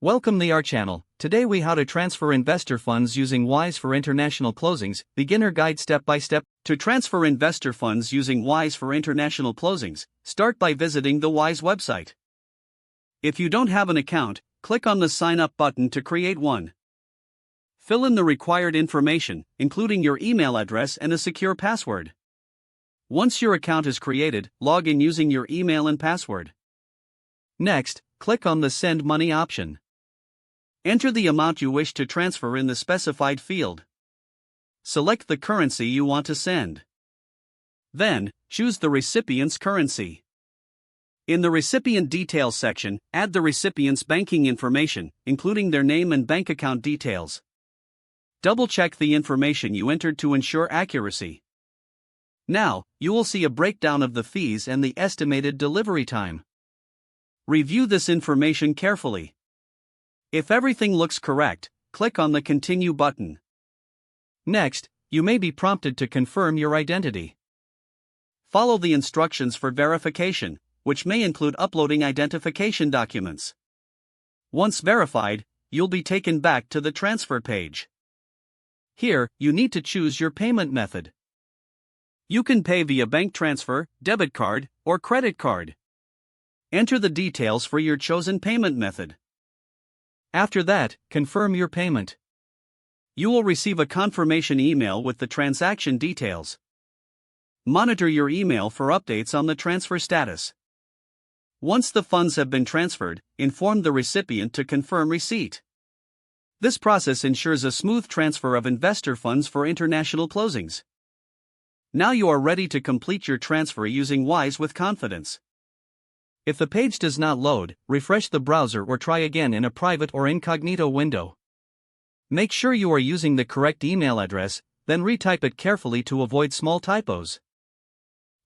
Welcome to our channel. Today we how to transfer investor funds using Wise for international closings, beginner guide step by step. To transfer investor funds using Wise for international closings, start by visiting the Wise website. If you don't have an account, click on the sign up button to create one. Fill in the required information, including your email address and a secure password. Once your account is created, log in using your email and password. Next, click on the Send Money option. Enter the amount you wish to transfer in the specified field. Select the currency you want to send. Then, choose the recipient's currency. In the recipient details section, add the recipient's banking information, including their name and bank account details. Double-check the information you entered to ensure accuracy. Now, you will see a breakdown of the fees and the estimated delivery time. Review this information carefully. If everything looks correct, click on the Continue button. Next, you may be prompted to confirm your identity. Follow the instructions for verification, which may include uploading identification documents. Once verified, you'll be taken back to the transfer page. Here, you need to choose your payment method. You can pay via bank transfer, debit card, or credit card. Enter the details for your chosen payment method. After that, confirm your payment. You will receive a confirmation email with the transaction details. Monitor your email for updates on the transfer status. Once the funds have been transferred, inform the recipient to confirm receipt. This process ensures a smooth transfer of investor funds for international closings. Now you are ready to complete your transfer using Wise with confidence. If the page does not load, refresh the browser or try again in a private or incognito window. Make sure you are using the correct email address, then retype it carefully to avoid small typos.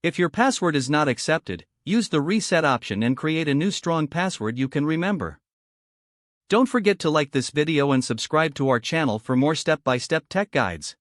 If your password is not accepted, use the reset option and create a new strong password you can remember. Don't forget to like this video and subscribe to our channel for more step-by-step tech guides.